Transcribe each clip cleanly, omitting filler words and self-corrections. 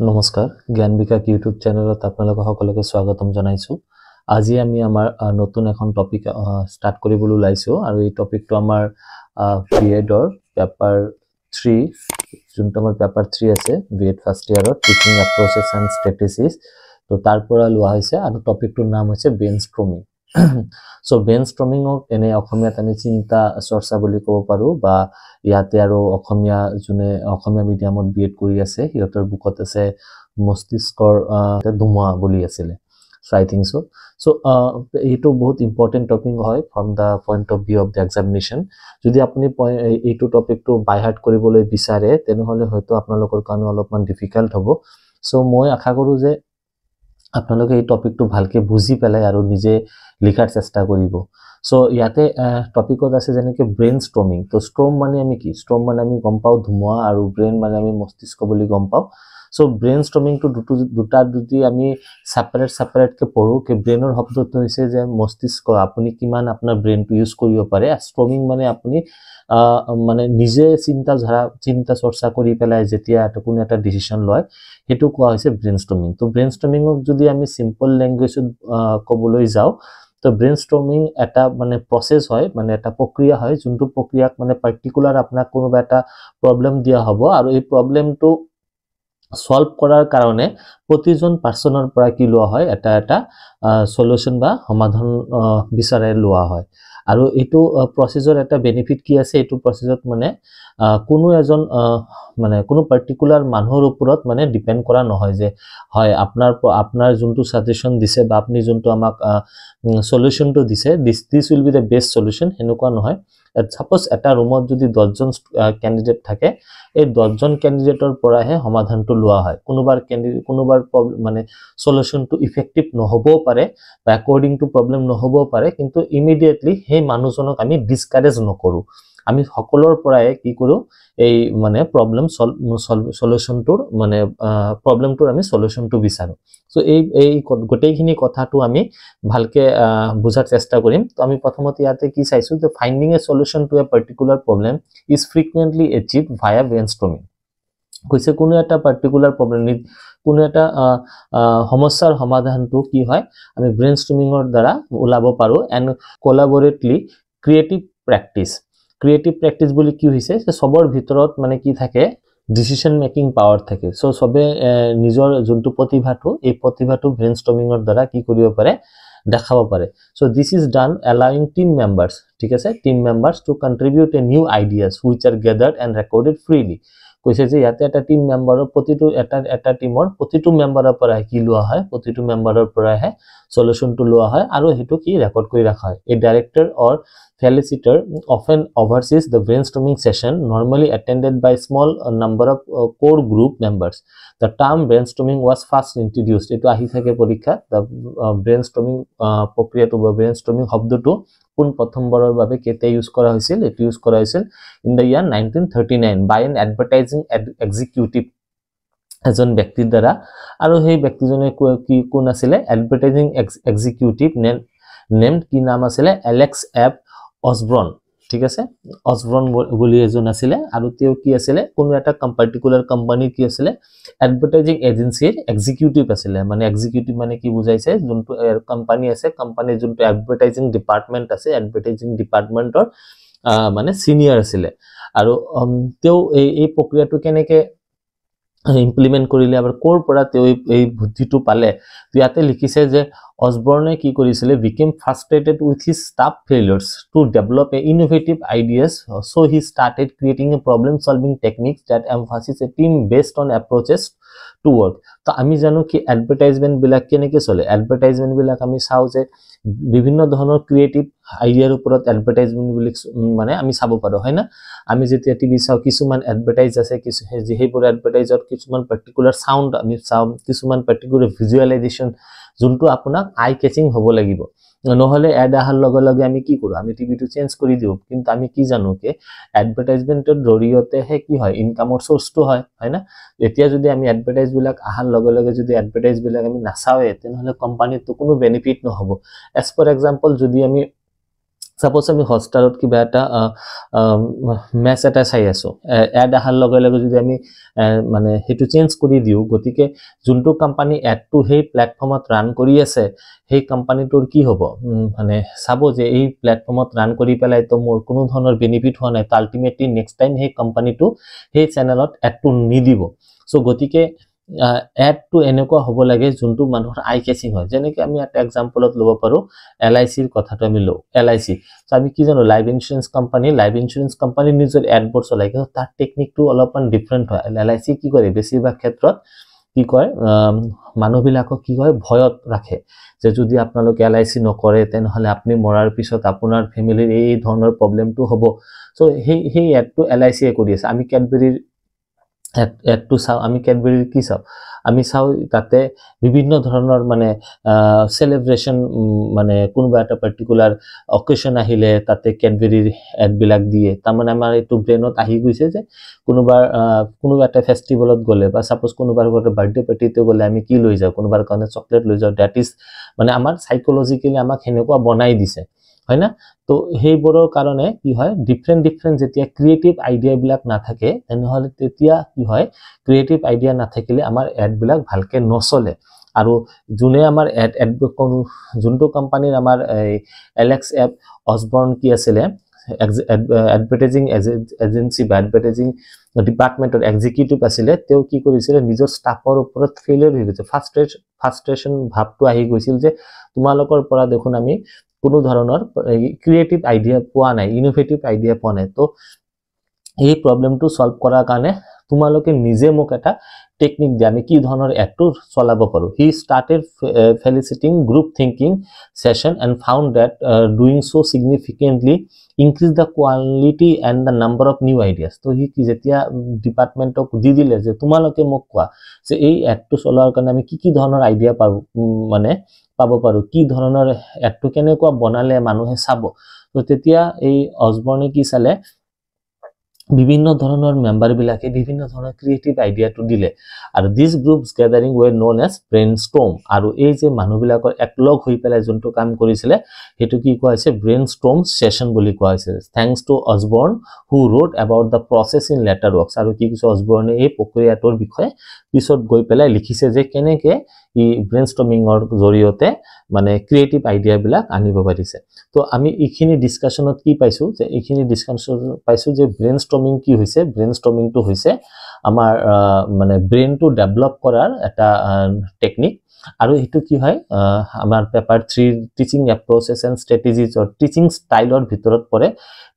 নমস্কাৰ জ্ঞান বিকাশ ইউটিউব চেনেলত আপোনালোকক সকলোকে স্বাগতম জনাইছো। আজি আমি আমাৰ নতুন এখন টপিক স্টাৰ্ট কৰিবলৈ ওলাইছো আৰু এই টপিকটো আমাৰ বিএডৰ পেপাৰ 3 যোনটো আমাৰ পেপাৰ 3 আছে BEd first ইয়াৰৰ teaching approaches and strategies তো তাৰ পৰা লোৱা হৈছে আৰু টপিকটোৰ নাম হৈছে ব্ৰেইনষ্টৰ্মিং। সো ব্ৰেইনষ্টৰ্মিংক এনে অসমীয়াত আমি চিন্তা চৰ্চা বুলি ক'ব পাৰো বা ইয়াতে আৰু অসমীয়া মিডিয়ামত বিএড কৰি আছে সিহঁতৰ বুকত আছে মস্তিষ্কৰ ধুমুহা বুলি আছিলে। So I think so এইটো বহুত ইম্পৰ্টেন্ট টপিক হয় from the point of view of the examination. যদি আপুনি এইটো টপিকটো বাই হাৰ্ট কৰিবলৈ বিচাৰে তেনেহ'লে হয়তো আপোনালোকৰ কাৰণে অলপমান ডিফিকাল্ট হ'ব। সো মই আশা কৰোঁ যে আপোনালোকে এই টপিকটো ভালকে বুজি পেলাই আৰু নিজে লিখাৰ চেষ্টা কৰিব। সো ইয়াতে টপিকত আছে যেনেকৈ ব্ৰেইনষ্টৰ্মিং। তো ষ্টৰ্ম মানে আমি কি? ষ্টৰ্ম মানে আমি গম পাওঁ ধুমুহা আৰু ব্ৰেইন মানে আমি মস্তিষ্ক বুলি গম পাওঁ। সো ব্ৰেইনষ্টৰ্মিংটো দুটা যদি আমি সেপাৰেটকে পঢ়ো কি ব্ৰেইনৰ শব্দটো হৈছে যে মস্তিষ্ক আপুনি কিমান আপোনাৰ ব্ৰেইনটো ইউজ কৰিব পাৰে। ষ্টৰ্মিং মানে আপুনি মানে নিজে চিন্তা চৰ্চা কৰি পেলাই যেতিয়া কোনো এটা ডিসিশন লয় সেইটো কোৱা হৈছে ব্ৰেইনষ্টৰ্মিং। তো ব্ৰেইনষ্টৰ্মিংক যদি আমি সিম্পল ল্যাঙ্গুৱেজত ক'বলৈ যাওঁ তো ব্ৰেইনষ্টৰ্মিং এটা মানে প্ৰসেস হয়, মানে এটা প্ৰক্ৰিয়া হয় যোনটো প্ৰক্ৰিয়াক মানে পাৰ্টিকুলাৰ আপোনাক কোনোবা এটা প্ৰবলেম দিয়া হ'ব আৰু এই প্ৰবলেমটো সলভ কৰাৰ কাৰণে প্ৰতিজন পাৰ্সনৰ পৰা কি লোৱা হয় এটা সলিউশন বা সমাধান বিচাৰাই লোৱা হয়। আৰু এইটো প্ৰসেসৰ এটা বেনিফিট কি আছে, এইটো প্ৰসেসত মানে কোনো এজন মানে কোনো পাৰ্টিকুলাৰ মানুহৰ ওপৰত মানে ডিপেন্ড কৰা নহয় যে হয় আপোনাৰ যোনটো সাজেশন দিছে বা আপনি যোনটো আমাক সলিউশনটো দিছে this will be the best solution হেনেকুৱা নহয়। সাপোজ এটা ৰুমত যদি 10 জন ক্যান্ডিডেট থাকে এই 10 জন ক্যান্ডিডেটৰ পৰাহে সমাধানটো লোৱা হয়। কোনোবাৰ মানে সলিউশনটো ইফেক্টিভ নহবও পাৰে বা অ্যাকৰ্ডিং টু প্ৰবলেম নহবও পাৰে, কিন্তু ইমিডিয়েটলি সেই মানুহজনক আমি ডিসকাৰেজ নকৰো। আমি সকলৰ পৰাই কি কৰো এই মানে প্ৰবলেম সলিউশনটোৰ মানে প্ৰবলেমটোৰ আমি সলিউশনটো বিচাৰো। সো এই গোটেইখিনি কথাটো আমি ভালকে বুজাৰ চেষ্টা কৰিম। তো আমি প্ৰথমতে ইয়াতে কি চাইছো যে finding a solution to a particular problem is frequently achieved via brainstorming. কৈছে কোনো এটা পাৰ্টিকুলাৰ প্ৰবলেম কোনো এটা সমস্যাৰ সমাধানটো কি হয় আমি ব্ৰেইনষ্টৰ্মিংৰ দ্বাৰা ওলাব পাৰো। এণ্ড কোলাবৰেটলি ক্ৰিয়েটিভ প্ৰেক্টিছ বুলি কি হৈছে যে সবৰ ভিতৰত মানে কি থাকে ডিসিশন মেকিং পাৱাৰ থাকে। সো সবে নিজৰ যোনটো প্ৰতিভাটো এই প্ৰতিভাটো ব্ৰেইনষ্টৰ্মিংৰ দ্বাৰা কি কৰিব পাৰে দেখাব পাৰে। So this is done allowing team members, ঠিক আছে, team members to contribute a new ideas which are gathered and recorded freely। কৈছে যে ইয়াতে এটা টিম মেম্বাৰৰ প্ৰতিটো এটা টিমৰ প্ৰতিটো মেম্বাৰৰ পৰা কি লোৱা হয়, প্ৰতিটো মেম্বাৰৰ পৰাহে সলিউশনটো লোৱা হয় আৰু হেতু কি ৰেকৰ্ড কৰি ৰাখা হয়। এ director or facilitator often oversees the brainstorming session normally attended by small number of core group members. The term brainstorming was first introduced, eto ahi thake porikha the brainstorming prokriyatu ba brainstorming শব্দটো কোন প্ৰথমবাৰৰ বাবে কেতে use কৰা হৈছিল, এটো use কৰা হৈছিল in the year 1939 by an advertising executive এজন ব্যক্তিৰ দ্বাৰা। আৰু সেই ব্যক্তিজনে কি কোন আছিলে এডভাৰটাইজিং এক্সিকিউটিভ নেমড কি নাম আছিলে এলেক্স এফ অসবৰ্ন, ঠিক আছে, অসবৰ্ন বুলি এজন আছিলে। আৰু তেওঁ কি আছিলে কোনো এটা পাৰ্টিকুলাৰ কোম্পানী কি আছিলে এডভাৰটাইজিং এজেন্সিৰ এক্সিকিউটিভ আছিলে। মানে এক্সিকিউটিভ মানে কি বুজাইছে যোনটো কোম্পানী আছে কোম্পানীৰ যোনটো এডভাৰটাইজিং ডিপাৰ্টমেন্ট আছে এডভাৰটাইজিং ডিপাৰ্টমেন্টৰ মানে সিনিয়ৰ আছিলে। আৰু তেওঁ এই প্ৰক্ৰিয়াটো কেনেকে ইমপ্লিমেন্ট কৰিলে আৰু কোৰ পৰা তেওঁ এই বুদ্ধিটো পালে। তো ইয়াতে লিখিছে যে অসবৰ্নে কি কৰিছিলে became frustrated with his staff failures to develop a innovative ideas, so he started creating a problem solving techniques that emphasize a team based on approaches to work। তো আমি জানো কি এডভাৰটাইজমেন্ট বিলাক কেনেকে চলে, এডভাৰটাইজমেন্ট বিলাক আমি চাও যে বিভিন্ন ধৰণৰ ক্ৰিয়েটিভ আইডিয়াৰ ওপৰত এডভাৰটাইজমেন্ট বিলাক মানে আমি চাব পাৰো, হয় না। আমি যেতিয়া টিভি চাও কিছুমান এডভাৰটাইজ আছে সেইবোৰ এডভাৰটাইজত কিছুমান পাৰ্টিকুলাৰ সাউন্ড আমি চাও, কিছুমান পাৰ্টিকুলাৰ ভিজুৱেলাইজেশন যোনটো আপোনাক আই কেচিং হ'ব লাগিব। নহলে এড আহাৰ লগে লগে আমি কি কৰো আমি টিভিটো চেঞ্জ কৰি দিও। কিন্তু আমি কি জানো কি এডভাৰটাইজমেন্টৰ জৰিয়তে হে কি হয় ইনকামৰ সোৰ্সটো হয় না। এতিয়া যদি আমি এডভাৰটাইজ বিলাক আহাৰ লগে লগে যদি এডভাৰটাইজ বিলাক আমি নাচাওয়ে তেনেহলে কোম্পানীৰ তো কোনো বেনিফিট নহব। এজ ফৰ এক্সাম্পল যদি আমি সাপোজ আমি হটষ্টাৰত কিবা এটা মেচ এটা চাই আছো এড আহাৰ লগে লগে যদি আমি মানে হেতু চেঞ্জ কৰি দিও গতিকে যোনটো কোম্পানী এডটো সেই প্ল্যাটফৰ্মত ৰান কৰি আছে সেই কোম্পানীটোৰ কি হ'ব মানে চাবো যে এই প্ল্যাটফৰ্মত ৰান কৰি পেলাই তো মোৰ কোনো ধৰণৰ বেনিফিট হোৱা নাই আলটিমেটলি নেক্সট টাইম সেই কোম্পানীটো সেই চেনেলত এডটো নিদিব সো গতিকে এড টু এনেকুৱা হ'ব লাগে যোনটো মানুহৰ আই কেচিং হয় যেনেকৈ আমি এটা এক্সাম্পলত ল'ব পাৰো এলআইসিৰ কথাটো আমি লওঁ এলআইসি সো আমি কি জানো লাইফ ইন্স্যুৰেন্স কোম্পানী নিজৰ এডবোৰ চলাই কিন্তু তাৰ টেকনিকটো অলপমান ডিফাৰেন্ট হয় এলআইসি কি কৰে বেছিভাগ ক্ষেত্ৰত কি কয় মানুহবিলাকক কি হয় ভয়ত ৰাখে যে যদি আপোনালোকে এলআইসি নকৰে তেনেহলে আপুনি মৰাৰ পিছত আপোনাৰ ফ্যামিলিৰ এই ধৰণৰ প্ৰবলেমটো হ'ব সো সেই এডটো এলআইসি কৰি আছে আমি ক্যাডবেৰীৰ এডটো চাও আমি ক্যাডবেৰীৰ কি চাও আমি চাও তাতে বিভিন্ন ধৰণৰ মানে সেলিব্ৰেশন মানে কোনোবা এটা পাৰ্টিকুলাৰ অকেশন আহিলে তাতে ক্যাডবেৰীৰ এড বিলাক দিয়ে তাৰমানে আমাৰ এটো ব্ৰেইনত আহি গৈছে যে কোনোবা এটা ফেষ্টিভেলত গলে বা সাপোজ কোনোবাৰ ঘৰত বাৰ্থডে পাৰ্টিতে গলে আমি কি লৈ যাও কোনোবাৰ কাৰণে চকলেট লৈ যাও দ্যাট ইজ মানে আমাৰ সাইকোলজিক্যালি আমাক হেনেকুৱা বনাই দিছে হয় না তো হেইবোৰৰ কাৰণে কি হয় ডিফাৰেন্ট যেতিয়া ক্ৰিয়েটিভ আইডিয়া বিলাক না থাকে তেনেহলে তেতিয়া কি হয় ক্ৰিয়েটিভ আইডিয়া না থাকিলে আমাৰ এড বিলাক ভালকে নচলে আৰু জুনে আমাৰ এড যোনটো কোম্পানীৰ আমাৰ এলেক্স এপ অসবৰ্ন কি আছিলে এডভাৰটাইজিং এজেন্সি বা এডভাৰটাইজিং ডিপাৰ্টমেন্টৰ এক্সিকিউটিভ আছিলে তেওঁ কি কৰিছিল নিজৰ ষ্টাফৰ ওপৰত ফেইলিয়ৰ হৈ গৈছে ফ্ৰাষ্ট্ৰেচন ভাৱটো আহি গৈছিল যে তোমালোকৰ পৰা দেখোন আমি কোনো ধৰণৰ ক্ৰিয়েটিভ আইডিয়া পোৱা নাই ইনোভেটিভ আইডিয়া পোৱা নাই তো এই প্ৰবলেমটো সলভ কৰাৰ কাৰণে তোমালোকে নিজে মোক এটা টেকনিক দিয়া আমি কি ধৰণৰ এডটো চলাব পাৰো he started facilitating group thinking session and found that doing so significantly increase the quality and the number of new ideas তো হি কি যেতিয়া ডিপাৰ্টমেন্টক দি দিলে যে তোমালোকে মোক কোৱা যে এই এডটো চলোৱাৰ কাৰণে আমি কি ধৰণৰ আইডিয়া পাব মানে পাব পাৰো কি ধৰণৰ এডটো কেনেকুৱা বনালে মানুহে চাব তো তেতিয়া এই অসবৰ্নে কি চালে বিভিন্ন ধৰণৰ মেম্বাৰ বিলাকে বিভিন্ন ধৰণৰ ক্ৰিয়েটিভ আইডিয়াটো দিলে আৰু দিস গ্ৰুপস গ্যাদাৰিং ওয়াৰ নন এজ ব্ৰেইনষ্টৰ্ম আৰু এই যে মানুহবিলাকৰ একলগ হৈ পেলাই যোনটো কাম কৰিছিলে হেতু কি কোৱা হৈছে ব্ৰেইনষ্টৰ্ম সেশন বুলি কোৱা হৈছে thanks to Osborn who wrote about the process in letter works আৰু কি কৈছে অসবৰ্নে এই প্ৰক্ৰিয়াটোৰ বিষয়ে পিছত গৈ পেলাই লিখিছে যে কেনেকে ই ব্ৰেইনষ্টৰ্মিংৰ জৰিয়তে মানে ক্ৰিয়েটিভ আইডিয়া বিলাক আনিব পাৰিছে তো আমি ইখিনি ডিসকাশনত কি পাইছো যে ইখিনি ডিসকাশন পাইছো যে ব্ৰেইনষ্টৰ্মিং কি হৈছে ব্ৰেইনষ্টৰ্মিংটো হৈছে আমাৰ মানে ব্ৰেইনটো ডেভেলপ কৰাৰ এটা টেকনিক আৰু এটো কি হয় আমাৰ paper 3 teaching approaches and strategies or teaching ষ্টাইলৰ ভিতৰত পৰে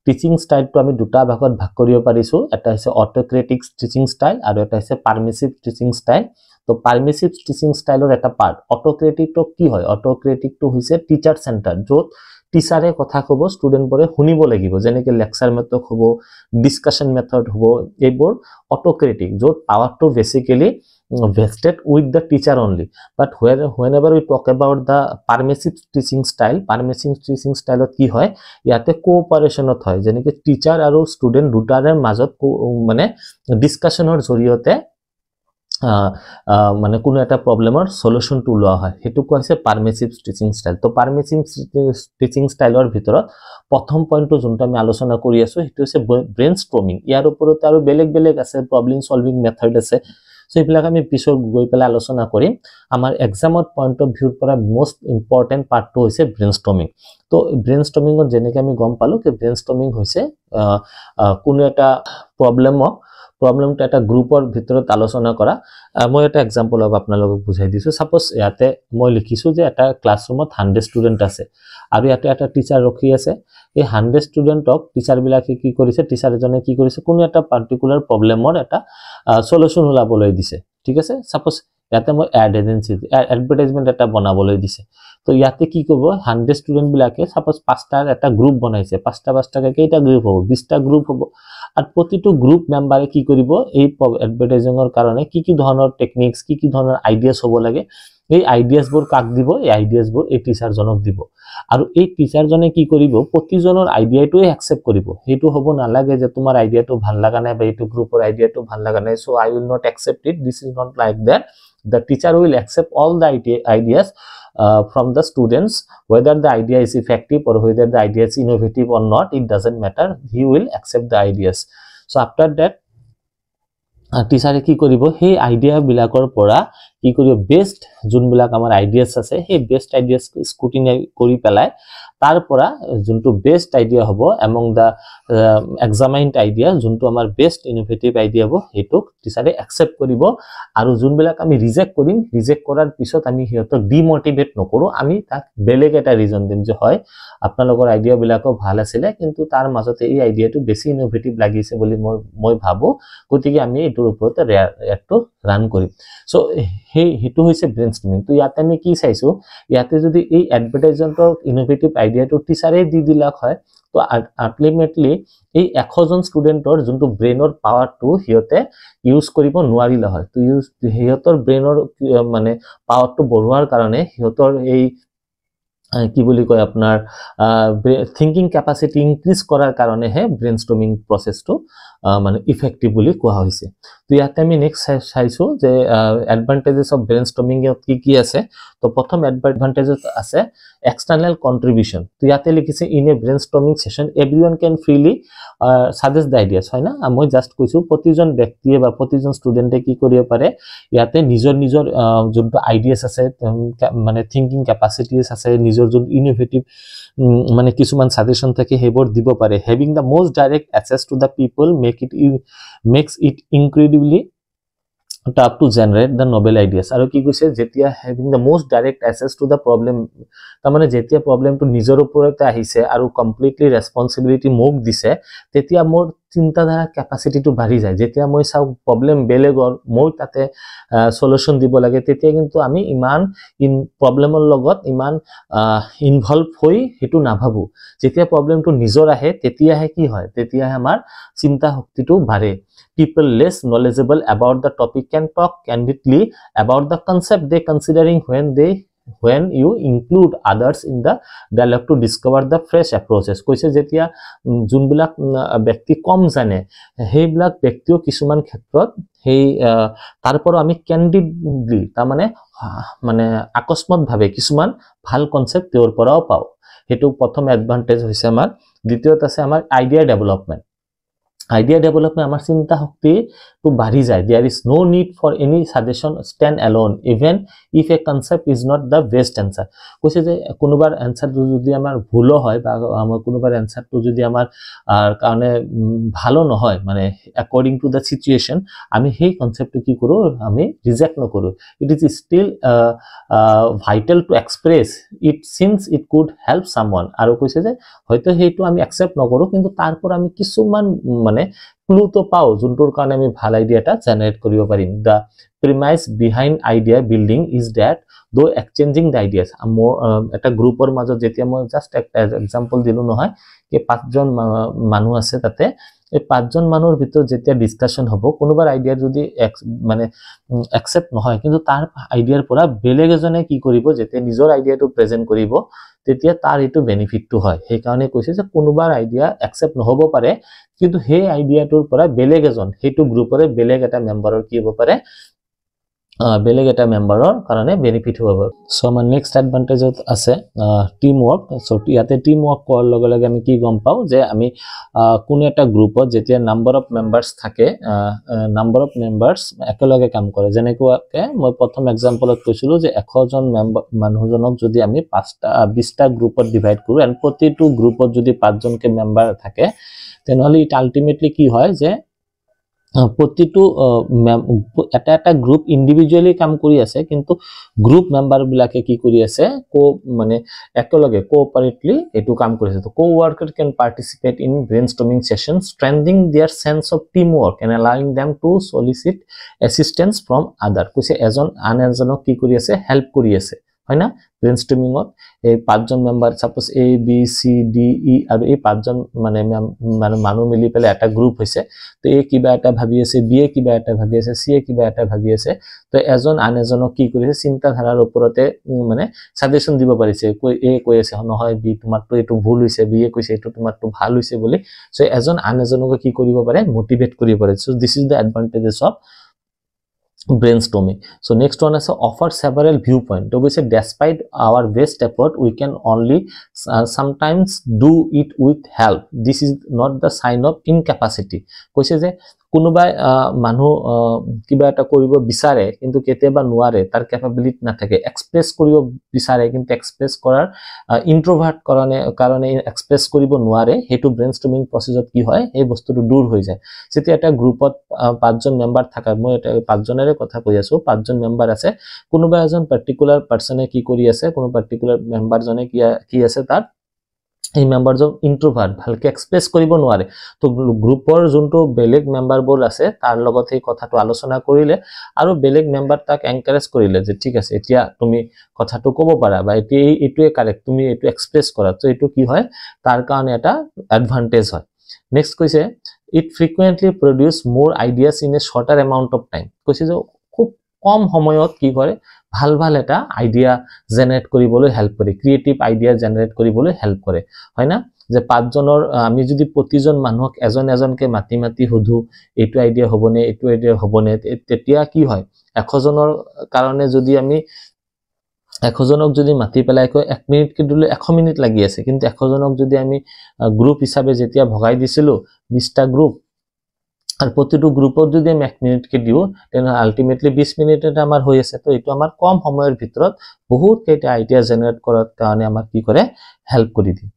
টিচিং ষ্টাইলটো আমি দুটা ভাগত ভাগ কৰিব পাৰিছো এটা হৈছে অটোক্ৰেটিক টিচিং ষ্টাইল আৰু এটা হৈছে পাৰমিসিভ টিচিং ষ্টাইল তো পাৰমিসিভ টিচিং ষ্টাইলৰ এটা পাৰ্ট অটোক্ৰেটিকটো কি হয় অটোক্ৰেটিকটো হৈছে টিচাৰ সেন্টাৰ য'ত টিচাৰে কথা কব ষ্টুডেন্ট বৰে শুনিব লাগিব যেনেকৈ লেকচাৰ মেথড হ'ব ডিসকাশন মেথড হ'ব এইবোৰ অটোক্ৰেটিক য'ত পাৱাৰটো basically vested with the teacher only but whenever we talk about the permissive teaching style কি হয় ইয়াতে কোঅপাৰেশনত হয় যেনেকৈ টিচাৰ আৰু ষ্টুডেন্ট দুটাৰে মাজত মানে ডিসকাশনৰ জৰিয়তে মানে কোনো এটা প্ৰবলেমৰ সলিউশন টু লোৱা হয় হেতু কোৱা হৈছে পাৰমিসিভ টিচিং ষ্টাইল তো পাৰমিসিভ টিচিং ষ্টাইলৰ ভিতৰত প্ৰথম পইণ্টটো যোনটো আমি আলোচনা কৰি আছো হেতু হৈছে ব্ৰেইনষ্টৰ্মিং ইয়াৰ ওপৰত আৰু বেলেগ আছে প্ৰবলেম সলভিং মেথড আছে সো এইবিলাক আমি পিছত গৈ পেলাই আলোচনা কৰিম আমাৰ এক্সামত পইণ্ট অফ ভিউৰ পৰা মোস্ট ইম্পৰ্টেন্ট পাৰ্টটো হৈছে ব্ৰেইনষ্টৰ্মিং তো ব্ৰেইনষ্টৰ্মিংত যেনেকৈ আমি গম পালো যে ব্ৰেইনষ্টৰ্মিং হৈছে কোনো এটা প্ৰবলেমটো এটা গ্ৰুপৰ ভিতৰত আলোচনা কৰা মই এটা এক্সাম্পল আপোনালোকক বুজাই দিছো সাপোজ ইয়াতে মই লিখিছো যে এটা ক্লাছৰুমত 100 ষ্টুডেন্ট আছে আৰু ইয়াতে এটা টিচাৰ ৰখি আছে এই 100 ষ্টুডেন্টক টিচাৰ বিলাকে কি কৰিছে টিচাৰ এজনে কি কৰিছে কোনো এটা পাৰ্টিকুলাৰ প্ৰবলেমৰ এটা সলিউশন ওলাবলৈ দিছে ঠিক আছে সাপোজ ইয়াতে মই এড এজেন্সি এডভাৰটাইজমেন্ট এটা বনাবলৈ দিছে তো ইয়াতে কি কৰিব 100 ষ্টুডেন্ট বিলাকে সাপোজ পাঁচটাৰ এটা গ্ৰুপ বনাইছে পাঁচটাকে কেইটা গ্ৰুপ হ'ব 20টা গ্ৰুপ হ'ব আৰু প্ৰতিটো গ্ৰুপ মেম্বাৰে কি কৰিব এই এডভাৰটাইজিংৰ কাৰণে কি ধৰণৰ টেকনিক্স কি ধৰণৰ আইডিয়াছ হ'ব লাগে এই আইডিয়াছবোৰ কাক দিব এই আইডিয়াছবোৰ এই টিচাৰজনক দিব আৰু এই টিচাৰজনে কি কৰিব প্ৰতিজনৰ আইডিয়াটোই একসেপ্ট কৰিব হেতু হ'ব নালাগে যে তোমাৰ আইডিয়াটো ভাল লাগা নাই বা এইটো গ্ৰুপৰ আইডিয়াটো ভাল লাগা নাই so I will not accept it this is not like that the teacher will accept all the ideas from the students whether the idea is effective or whether the idea is innovative or not. It doesn't matter, he will accept the ideas. So after that টিচাৰে কি কৰিব, সেই idea বিলাকৰ পৰা কি কৰিব, best যোনবিলাক আমাৰ ideas আছে সেই বেষ্ট আইডিয়াছ স্কুটিনি কৰি পেলাই তাৰ পৰা যোনটো বেষ্ট আইডিয়া হ'ব এমং দা এক্সামাইন্ড আইডিয়া, যোনটো আমাৰ বেষ্ট ইনোভেটিভ আইডিয়া হ'ব, সেইটো টিচাৰে একচেপ্ট কৰিব। আৰু যোনবিলাক আমি ৰিজেক্ট কৰিম, ৰিজেক্ট কৰাৰ পিছত আমি সিহঁতক ডিমোটিভেট নকৰোঁ, আমি তাক বেলেগ এটা ৰিজন দিম যে হয় আপোনালোকৰ আইডিয়াবিলাকো ভাল আছিলে কিন্তু তাৰ মাজতে এই আইডিয়াটো বেছি ইনোভেটিভ লাগিছে বুলি মই ভাবোঁ, গতিকে আমি এইটোৰ ওপৰত একটো ৰান কৰিম। চ' সেইটো হৈছে ব্ৰেইনষ্টৰ্মিং। তো ইয়াতে আমি কি চাইছোঁ, ইয়াতে যদি এই এডভাৰটাইজমেণ্টৰ ইনোভেটিভ আইডিয়াটো টিচাৰে দি দিলাক হয়, তো আল্টিমেটলি এই 100 জন ষ্টুডেণ্টৰ যোনটো ব্ৰেইনৰ পাৱাৰটো সিহঁতে ইউজ কৰিব নোৱাৰিলে হয়। তো সিহঁতৰ ব্ৰেইনৰ মানে পাৱাৰটো বঢ়োৱাৰ কাৰণে সিহঁতৰ এই কি বুলি কয় আপোনাৰ থিংকিং কেপাচিটি ইনক্ৰিজ কৰাৰ কাৰণেহে ব্ৰেইনষ্টৰ্মিং প্ৰচেছটো মানে ইফেক্টিভ বুলি কোৱা হৈছে। তো ইয়াতে আমি নেক্সট চাইছোঁ যে এডভান্টেজেছ অফ ব্ৰেইনষ্টৰ্মিঙত কি কি আছে। তো প্ৰথম এডভান্টেজেছ আছে এক্সটাৰ্নেল কন্ট্ৰিবিউশ্যন। তো ইয়াতে লিখিছে in a brainstorming session everyone can freely suggest the ideas, হয় না। মই জাষ্ট কৈছোঁ প্ৰতিজন ব্যক্তিয়ে বা প্ৰতিজন ষ্টুডেণ্টে কি কৰিব পাৰে, ইয়াতে নিজৰ নিজৰ যোনটো আইডিয়াছ আছে মানে থিংকিং কেপাচিটিছ আছে, নিজৰ যোন ইনোভেটিভ মানে কিছুমান সাজেশন থাকে সেইবোৰ দিব পাৰে। Having the most direct access to the people makes it incredibly tough to generate the novel ideas. আৰু কি কৈছে, যেতিয়া having the most direct access to the problem, তাৰমানে যেতিয়া প্ৰব্লেমটো নিজৰ ওপৰতে আহিছে আৰু কমপ্লিটলি ৰেছপনচিবিলিটি মোক দিছে, তেতিয়া মোৰ চিন্তাধাৰা কেপাচিটিটো বাঢ়ি যায়। যেতিয়া মই চাওঁ প্ৰব্লেম বেলেগৰ, মই তাতে সলিউশ্যন দিব লাগে, তেতিয়া কিন্তু আমি ইমান প্ৰব্লেমৰ লগত ইমান ইনভলভ হৈ সেইটো নাভাবোঁ। যেতিয়া প্ৰব্লেমটো নিজৰ আহে তেতিয়াহে কি হয়, তেতিয়াহে আমাৰ চিন্তা শক্তিটো বাঢ়ে। People less knowledgeable about the topic can talk candidly about the concept they considering when you include others in the dialogue to discover the fresh approaches. কৈছে যেতিয়া যোনবিলাক ব্যক্তি কম জানে সেইবিলাক ব্যক্তিও কিছুমান ক্ষেত্ৰত সেই তাৰ পৰা আমি ক্যান্ডিডলি তাৰমানে মানে আকস্মাতভাৱে কিছুমান ভাল কনসেপ্ট তেওঁৰ পৰাও পাওঁ। সেইটো প্ৰথম এডভান্টেজ হৈছে আমাৰ। দ্বিতীয়ত আছে আমাৰ আইডিয়া ডেভেলপমেন্ট। আইডিয়া ডেভেলপমেন্ট আমাৰ চিন্তা শক্তিটো বাঢ়ি যায়। There is no need for any suggestion stand alone even if a concept is not the best answer. কৈছে যে কোনোবাৰ এনসাৰটো যদি আমাৰ ভুলো হয় বা আমাৰ কোনোবাৰ এনসাৰটো যদি আমাৰ কাৰণে ভালো নহয়, মানে একৰ্ডিং টু দ্য সিচুৱেশ্যন, আমি সেই কনসেপ্টটো কি কৰোঁ, আমি ৰিজেক্ট নকৰোঁ। It is still vital to express it since it could help someone. আৰু কৈছে যে হয়তো সেইটো আমি একচেপ্ট নকৰোঁ, কিন্তু তাৰ পৰা আমি কিছুমান মানে ক্লুটো পাওঁ যোনটোৰ কাৰণে আমি ভাল আইডিয়া এটা জেনাৰেট কৰিব পাৰিম। The premise behind idea building is that though exchanging the ideas. এটা গ্ৰুপৰ মাজত যেতিয়া মই জাষ্ট এক্সাম্পল দিলোঁ নহয়, কি 5জন মানুহ আছে তাতে, এই 5জন মানুহৰ ভিতৰত যেতিয়া ডিছকাশ্যন হ'ব, কোনোবাৰ আইডিয়া যদি মানে একচেপ্ট নহয়, কিন্তু তাৰ আইডিয়াৰ পৰা বেলেগ এজনে কি কৰিব, যেতিয়া নিজৰ আইডিয়াটো প্ৰেজেণ্ট কৰিব তেতিয়া তাৰ এইটো বেনিফিটটো হয়। সেইকাৰণে কৈছে যে কোনোবাৰ আইডিয়া একচেপ্ট নহ'ব পাৰে, কিন্তু সেই আইডিয়াটোৰ পৰা বেলেগ এজন সেইটো গ্ৰুপৰে বেলেগ এটা মেম্বাৰৰ কি হ'ব পাৰে, বেলেগ এটা মেম্বাৰৰ কাৰণে বেনিফিট হ'ব। চ' আমাৰ নেক্সট এডভান্টেজত আছে টিম ৱৰ্ক। চ' ইয়াতে টিম ৱৰ্ক কৰাৰ লগে লগে আমি কি গম পাওঁ যে আমি কোনো এটা গ্ৰুপত যেতিয়া নাম্বাৰ অফ মেম্বাৰ্ছ থাকে, নাম্বাৰ অফ মেম্বাৰ্ছ একেলগে কাম কৰে। যেনেকুৱাকৈ মই প্ৰথম এক্সাম্পলত কৈছিলোঁ যে 100জন মানুহজনক যদি আমি 20টা গ্ৰুপত ডিভাইড কৰোঁ, এণ্ড প্ৰতিটো গ্ৰুপত যদি 5জনকৈ মেম্বাৰ থাকে, তেনেহ'লে ইট আল্টিমেটলি কি হয় যে প্ৰতিটো এটা গ্ৰুপ ইণ্ডিভিজুৱেলি কাম কৰি আছে, কিন্তু গ্ৰুপ মেম্বাৰবিলাকে কি কৰি আছে, মানে একেলগে কোঅপাৰেটলি এইটো কাম কৰিছে। তো co-worker can participate in brainstorming sessions, strengthening their sense of teamwork and allowing them to solicit assistance from other. কৈছে এজন আন এজনক কি কৰি আছে, হেল্প কৰি আছে, হয় না। ব্ৰেইনষ্টৰ্মিঙত এই 5জন member, suppose A B C D E, আৰু এই 5জন মানে মানুহ মিলি পেলাই এটা গ্ৰুপ হৈছে। তো A কিবা এটা ভাবি আছে, B কিবা এটা ভাবি আছে, C কিবা এটা ভাবি আছে। তো এজন আন এজনক কি কৰিছে, চিন্তাধাৰাৰ ওপৰতে মানে সাজেশন দিব পাৰিছে। A কৈ আছে নহয় B তোমাৰটো এইটো ভুল হৈছে, B কৈছে এইটো তোমাৰটো ভাল হৈছে বুলি। চ' এজন আন এজনক কি কৰিব পাৰে, মটিভেট কৰিব পাৰে। So' this is the advantages of brainstorming. So next one is offer several viewpoint. So we say despite our best effort we can only sometimes do it with help. This is not the sign of incapacity. কৈছে যে কোনোবাই মানুহ কিবা এটা কৰিব বিচাৰে কিন্তু কেতিয়াবা নোৱাৰে, তাৰ ক্যাপাবিলিটি নাথাকে, এক্সপ্ৰেছ কৰিব বিচাৰে কিন্তু এক্সপ্ৰেছ কৰাৰ ইন্ট্ৰোভাৰ্ট কাৰণে এক্সপ্ৰেছ কৰিব নোৱাৰে, হেতু ব্ৰেইনষ্টৰ্মিং প্ৰসেছত কি হয় এই বস্তুটো দূৰ হৈ যায়। যেতিয়া এটা গ্ৰুপত 5 জন মেম্বাৰ থাকে, মই এটা 5 জনেৰে কথা কৈ আছো, 5 জন মেম্বাৰ আছে, কোনোবা এজন পাৰ্টিকুলাৰ পাৰ্সনে কি কৰি আছে, কোনো পাৰ্টিকুলাৰ মেম্বাৰ জনে কি আছে তাত এই মেম্বাৰজন ইন্ট্ৰোভাৰ্ট, ভালকে এক্সপ্ৰেছ কৰিব নোৱাৰে, তো গ্ৰুপৰ যোনটো বেলেগ মেম্বাৰবোৰ আছে তাৰ লগত এই কথাটো আলোচনা কৰিলে আৰু বেলেগ মেম্বাৰ তাক এনকাৰেজ কৰিলে যে ঠিক আছে এতিয়া তুমি কথাটো ক'ব পাৰা বা এইটোৱে কাৰেক্ট, তুমি এইটো এক্সপ্ৰেছ কৰা, তো এইটো কি হয় তাৰ কাৰণে এটা এডভান্টেজ হয়। নেক্সট কৈছে it frequently produce more ideas in a shorter amount of time. কৈছে যে খুব কম সময়ত কি কৰে ভাল ভাল এটা আইডিয়া জেনাৰেট কৰিবলৈ হেল্প কৰে, ক্ৰিয়েটিভ আইডিয়া জেনাৰেট কৰিবলৈ হেল্প কৰে, হয় না? যে 5 জনৰ আমি যদি প্ৰতিজন মানুহক এজন এজনকে মাতি হুধু এইটো আইডিয়া হ'বনে এইটো আইডিয়া হ'বনে, তেতিয়া কি হয় 100 জনৰ কাৰণে যদি আমি 100 জনক যদি মাতি পেলাই কয় 1 মিনিট কে দিলে 100 মিনিট লাগি আছে, কিন্তু 100 জনক যদি আমি গ্ৰুপ হিচাপে যেতিয়া ভগাই দিছিলো 20টা গ্ৰুপ আৰ প্ৰতিটো গ্ৰুপত যদি আমি 1 মিনিট কে দিও তেনে আলটিমেটলি 20 মিনিটত আমাৰ হৈ আছে। তো এটো আমাৰ কম সময়ৰ ভিতৰত বহুত কেইটা আইডিয়া জেনাৰেট কৰাৰ কাৰণে আমাৰ কি কৰে হেল্প কৰি দিয়ে।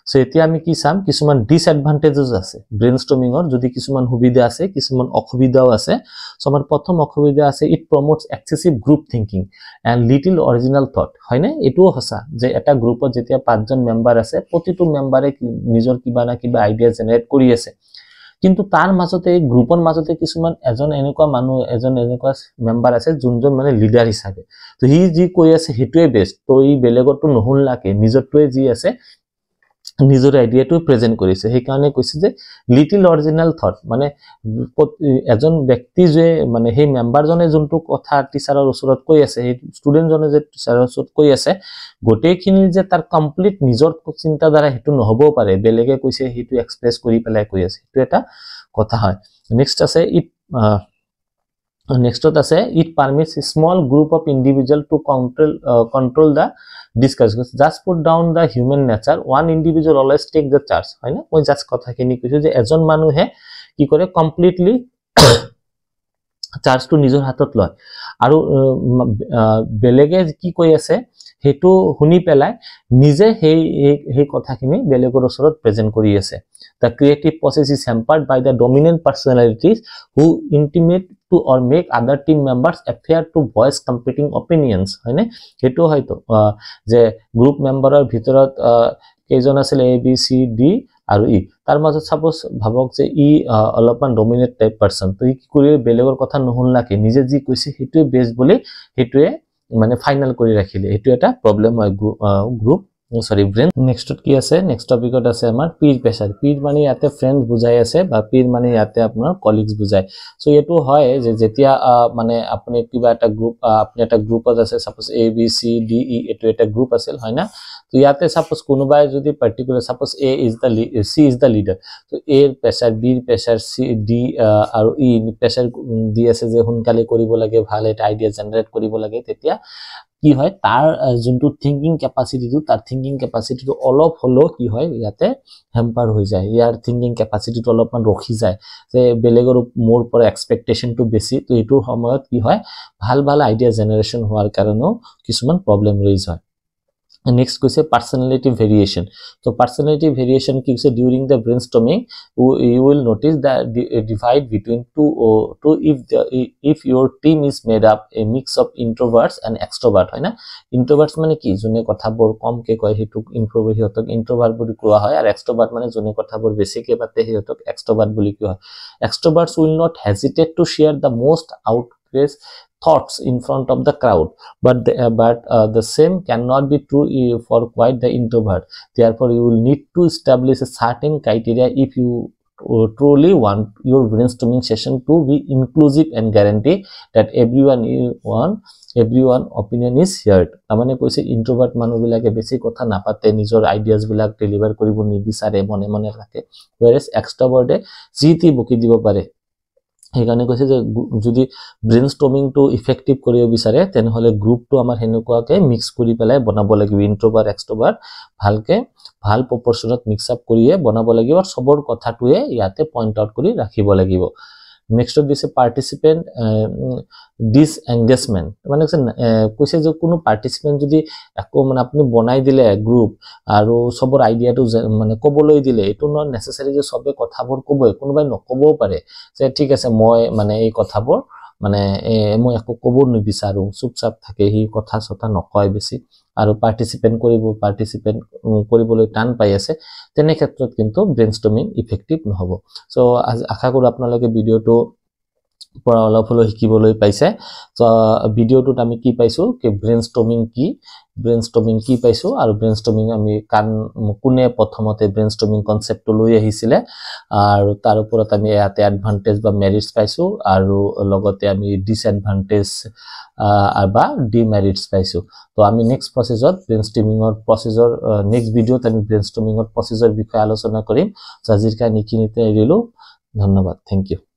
সো এতিয়া আমি কি চাম কিছুমান ডিসএডভান্টেজেস আছে ব্ৰেইনস্টৰ্মিংৰ, যদি কিছুমান সুবিধা আছে কিছুমান অসুবিধাও আছে। সো আমাৰ প্ৰথম অসুবিধা আছে it promotes excessive group thinking and little original thought, হয়নে? এটোও হসা যে এটা গ্ৰুপত যেতিয়া 5 জন মেম্বাৰ আছে প্ৰতিটো মেম্বাৰে নিজৰ কিবা না কিবা আইডিয়া জেনাৰেট কৰি আছে, কিন্তু তাৰ মাজতে গ্ৰুপৰ মাজতে কিছুমান এজন এনেকুৱা মানুহ এজন এনেকুৱা মেম্বাৰ আছে যোনজন মানে লিডাৰ হিচাপে, তো হি যি কৈ আছে হেতুৱে বেষ্ট, তো ই বেলেগৰটো নহুনলাকে নিজৰটোৱে যি আছে নিজৰ আইডিয়াটো প্ৰেজেন্ট কৰিছে। সেই কাৰণে কৈছে যে লিটল অৰিজিনাল থট, মানে এজন ব্যক্তি যে মানে সেই মেম্বাৰজনে যোনটো কথা টিচাৰৰ ওচৰত কৈ আছে, সেই ষ্টুডেন্টজনে যে টিচাৰৰ ওচৰত কৈ আছে গোটেইখিনি যে তাৰ কমপ্লিট নিজৰ চিন্তাধাৰা হেতু নহবও পাৰে, বেলেগে কৈছে হেতু এক্সপ্ৰেছ কৰি পেলাই কৈ আছে, হেতু এটা কথা হয়। নেক্সট আছে নেক্সটত আছে it permits small group of individual to control the discussion, just put down the human nature, one individual always take the charge, হয় না? মই জাস্ট কথাখিনি কৈছো যে এজন মানুহে কি কৰে কমপ্লিটলি চাৰ্জটো নিজৰ হাতত লয় আৰু বেলেগে কি কৈ আছে হেতু শুনি পেলাই নিজে সেই কথাখিনি বেলেগৰ ওচৰত প্ৰেজেন্ট কৰি আছে। The creative process is hampered by the dominant personalities who intimate to or make other team members appear to voice competing opinions, হয় না? হেতু হয়তো যে গ্ৰুপ মেম্বাৰৰ ভিতৰত কেইজন আছিল A B C D আৰু E, তাৰ মাজত সাপোজ ভাবক যে ই অলপমান ডমিনেট টাইপ পাৰসন, তো ই কি কৰি বেলেগৰ কথা নহুনলাকে নিজে যি কৈছে হেতুৱে বেষ্ট বুলি হেতুৱে মানে ফাইনাল কৰি ৰাখিলে, হেতু এটা প্ৰবলেম হয় গ্ৰুপ সৰি ব্ৰেন। নেক্সটত কি আছে নেক্সট টপিকত আছে আমাৰ পিৰ প্ৰেছাৰ। পিৰ মানে ইয়াতে ফ্ৰেন্ড বুজাই আছে বা পিৰ মানে ইয়াতে আপোনাৰ কলিগস বুজায়। সো এটো হয় যে যেতিয়া মানে আপুনি কিবা এটা গ্ৰুপ আপুনি এটা গ্ৰুপত আছে, suppose A B C D E এটো এটা গ্ৰুপ আছিল, হয় না? তো ইয়াতে সাপোজ কোনোবাই যদি particular suppose C is the leader, তো A এর প্রেসার, B এর প্রেসার, C D আৰু E প্ৰেসাৰ দি আছে যে সোনকালে কৰিব লাগে, ভাল এটা আইডিয়া জেনাৰেট কৰিব লাগে, তেতিয়া কি হয় তাৰ যোনটো থিংকিং ক্যাপাসিটিটো তাৰ থিংকিং ক্যাপাসিটিটো অলপ হলো কি হয় ইয়াতে হেম্পাৰ হৈ যায়, ইয়াৰ থিংকিং ক্যাপাসিটিটো অলপমান ৰখি যায় যে বেলেগৰ মোৰ পৰা এক্সপেক্টেশনটো বেছি, তো এইটো সময়ত কি হয় ভাল ভাল আইডিয়া জেনারেশন হোৱাৰ কাৰণেও কিছুমান প্ৰবলেম ৰেইজ হয়। Next কৈছে personality variation. So personality variation কি কৈছে during the brainstorming you will notice that divide between two if your team is made up a mix of introverts and extrovert, হয় না? introverts মানে কি যোনে কথাবোৰ কমকে কয় হেতুক ইন্ট্ৰোভাৰ্ট, হিয়তক ইন্ট্ৰোভাৰ্ট বুলি কোৱা হয়, আৰু extrovert মানে যোনে কথাবোৰ বেছিকে পাতে হিয়তক extrovert বুলি কোৱা হয়। Extroverts will not hesitate to share the most outrageous thoughts in front of the crowd, but the same cannot be true for quite the introvert. Therefore you will need to establish a certain criteria if you truly want your brainstorming session to be inclusive and guarantee that everyone opinion is heard. মানে কৈছে introvert মানুহবিলাকে বেছি কথা নাপাতে, নিজৰ ideas বিলাক deliver কৰিব নিবিচাৰে, মনে মনে থাকে, whereas extrovert যি তি বকি দিব পাৰে, সেইকাৰণে কৈছে যে যদি ব্ৰেইনষ্টৰ্মিংটো ইফেক্টিভ কৰিব বিচাৰে তেনেহ'লে গ্ৰুপটো আমাৰ হেনেকুৱাকৈ মিক্স কৰি পেলাই বনাব লাগিব ইন্ট্ৰোভাৰ্ট এক্সট্ৰোভাৰ্ট ভালকে ভাল প্ৰপৰ্চনত মিক্স আপ কৰিয়ে বনাব লাগিব আৰু সবৰ কথাটোৱে ইয়াতে পইণ্ট আউট কৰি ৰাখিব লাগিব নেক্সটত দিছে পাৰ্টিসিপেন্ট ডিসএংগেজমেন্ট মানে কৈছে যে কোনো পাৰ্টিসিপেন্ট যদি একো মানে আপুনি বনাই দিলে গ্ৰুপ আৰু সবৰ আইডিয়াটো মানে ক'বলৈ দিলে এটো নট নেসেসাৰি যে সবে কথাবোৰ ক'বই কোনোবাই নকবও পাৰে যে ঠিক আছে মই মানে এই কথাবোৰ মানে মই একো ক'ব নিবিচাৰো চুপচাপ থাকে হি কথা সতা নকয় বেছি আৰু পাৰ্টিসিপেন্ট কৰিবলৈ টান পাই আছে তেনে ক্ষেত্ৰত কিন্তু ব্ৰেইনষ্টৰ্মিং ইফেক্টিভ নহব সো আশা কৰো আপোনালোকে ভিডিওটো পৰা অলপ হলো শিকিবলৈ পাইছে সো ভিডিওটোত আমি কি পাইছো কি ব্ৰেইনষ্টৰ্মিং কি পাইছো আৰু ব্ৰেইনষ্টৰ্মিং আমি কোনে প্ৰথমতে ব্ৰেইনষ্টৰ্মিং কনসেপ্টটো লৈ আহিছিলে আৰু তাৰ ওপৰত আমি ইয়াতে এডভান্টেজ বা মেৰিটস পাইছো আৰু লগতে আমি ডিসএডভান্টেজ বা ডিমেৰিটস পাইছো তো আমি নেক্সট প্ৰসেসত ব্ৰেইনষ্টৰ্মিংৰ প্ৰসেসৰ নেক্সট ভিডিওত আমি ব্ৰেইনষ্টৰ্মিংৰ প্ৰসেসৰ বিষয়ে আলোচনা কৰিম আজিৰ কাৰণে এইখিনিতে এৰিলো ধন্যবাদ থ্যাংক ইউ